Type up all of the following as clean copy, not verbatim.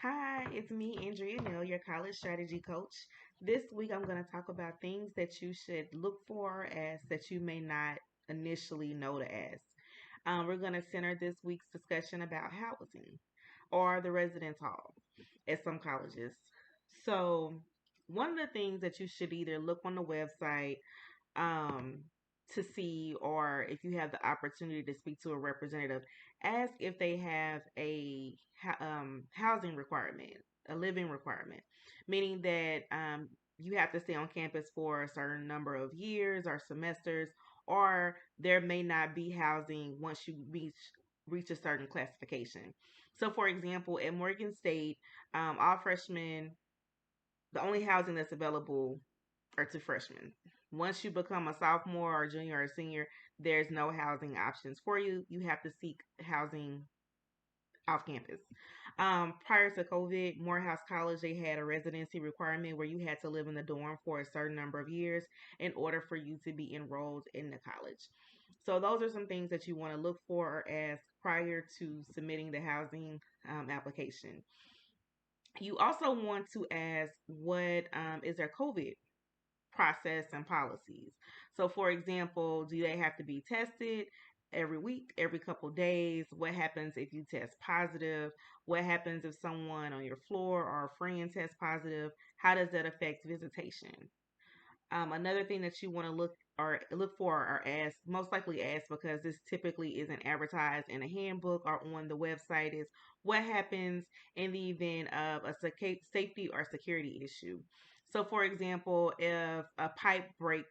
Hi, it's me, Andrea Neal, your college strategy coach. This week I'm going to talk about things that you should look for as that you may not initially know to ask. We're going to center this week's discussion about housing or the residence hall at some colleges. So, one of the things that you should either look on the website um, to see, or if you have the opportunity to speak to a representative, ask if they have a housing requirement, a living requirement, meaning that you have to stay on campus for a certain number of years or semesters, or there may not be housing once you reach a certain classification. So, for example, at Morgan State, all freshmen, the only housing that's available are to freshmen. Once you become a sophomore or junior or senior, there's no housing options for you. You have to seek housing off campus. Prior to COVID, Morehouse College, they had a residency requirement where you had to live in the dorm for a certain number of years in order for you to be enrolled in the college. So those are some things that you want to look for as prior to submitting the housing application. You also want to ask what is their COVID process and policies. So, for example, do they have to be tested every week, every couple days? What happens if you test positive? What happens if someone on your floor or a friend tests positive? How does that affect visitation? Another thing that you want to look for or ask, most likely ask because this typically isn't advertised in a handbook or on the website, is what happens in the event of a safety or security issue. So, for example, if a pipe breaks,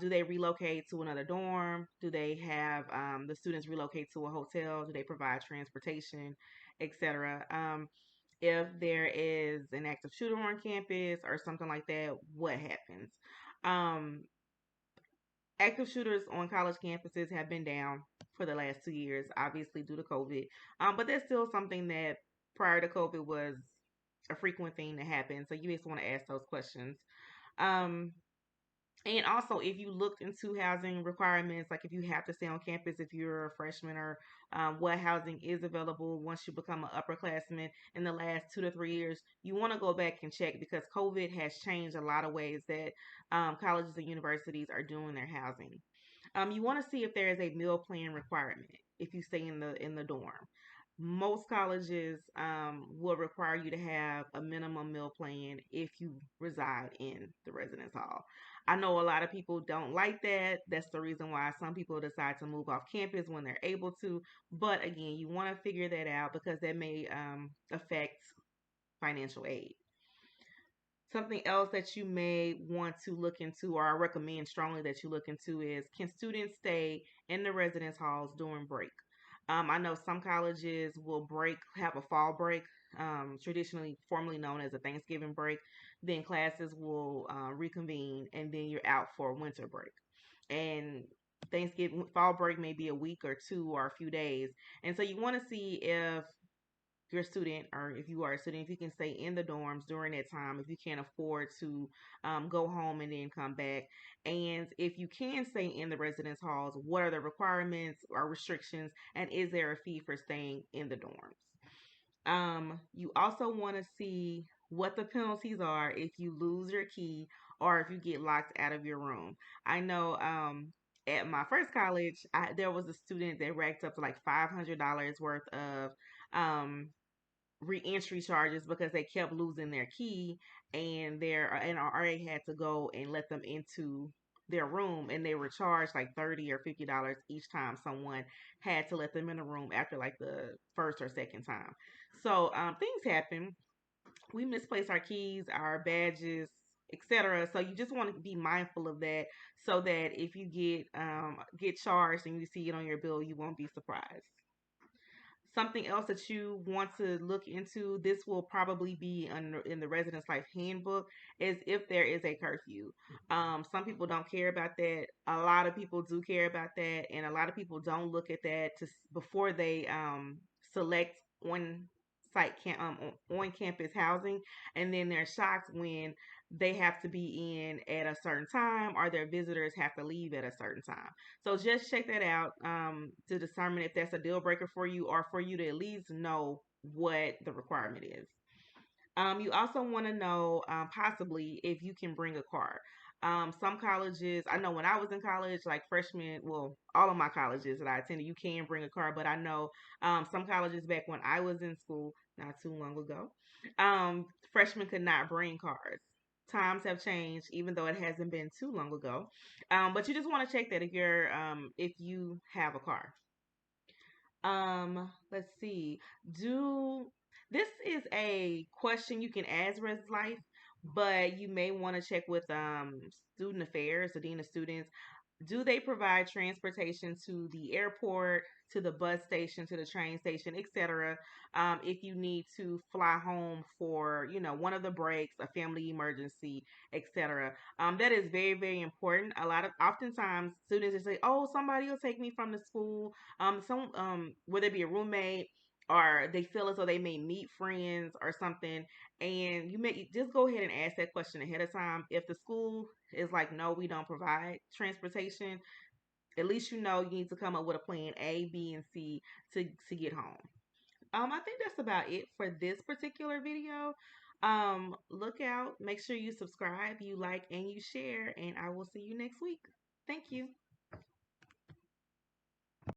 do they relocate to another dorm? Do they have the students relocate to a hotel? Do they provide transportation, etc.? If there is an active shooter on campus or something like that, what happens? Um, Active shooters on college campuses have been down for the last 2 years, obviously due to COVID. But that's still something that prior to COVID was a frequent thing that happened. So you just want to ask those questions. Um, and also, if you looked into housing requirements, like if you have to stay on campus if you're a freshman, or what housing is available once you become an upperclassman in the last 2 to 3 years, you want to go back and check because COVID has changed a lot of ways that colleges and universities are doing their housing. You want to see if there is a meal plan requirement if you stay in the dorm. Most colleges will require you to have a minimum meal plan if you reside in the residence hall. I know a lot of people don't like that. That's the reason why some people decide to move off campus when they're able to. But again, you want to figure that out because that may affect financial aid. Something else that you may want to look into, or I recommend strongly that you look into, is can students stay in the residence halls during break? I know some colleges will have a fall break, traditionally formerly known as a Thanksgiving break. Then classes will reconvene, and then you're out for winter break. And Thanksgiving fall break may be a week or two or a few days, and so you want to see if your student, or if you are a student, if you can stay in the dorms during that time, if you can't afford to go home and then come back. And if you can stay in the residence halls, what are the requirements or restrictions, and is there a fee for staying in the dorms? You also want to see what the penalties are if you lose your key or if you get locked out of your room. I know at my first college, there was a student that racked up to like $500 worth of um, reentry charges because they kept losing their key, and their NRA had to go and let them into their room, and they were charged like $30 or $50 each time someone had to let them in the room after like the first or second time. So things happen. We misplace our keys, our badges, etc. So you just want to be mindful of that, so that if you get charged and you see it on your bill, you won't be surprised. Something else that you want to look into, this will probably be in the residence life handbook, is if there is a curfew. Some people don't care about that. A lot of people do care about that, and a lot of people don't look at that before they select on on campus housing, and then they're shocked when they have to be in at a certain time or their visitors have to leave at a certain time. So just check that out to determine if that's a deal breaker for you or for you to at least know what the requirement is. You also want to know possibly if you can bring a car. Some colleges, I know when I was in college, like freshman, well, all of my colleges that I attended, you can bring a car, but I know some colleges back when I was in school, not too long ago, freshmen could not bring cars. Times have changed, even though it hasn't been too long ago. But you just want to check that if you have a car. Let's see. Do This is a question you can ask Res Life, but you may want to check with student affairs, the dean of students. Do they provide transportation to the airport, to the bus station, to the train station, etc.? If you need to fly home for, one of the breaks, a family emergency, etc. That is very, very important. Oftentimes students just say, "Oh, somebody will take me from the school." Whether it be a roommate or they feel as though they may meet friends or something, and you may just go ahead and ask that question ahead of time. If the school is like, no, we don't provide transportation, at least you know you need to come up with a plan A, B, and C to get home. I think that's about it for this particular video. Look out, make sure you subscribe, you like, and you share, and I will see you next week. Thank you.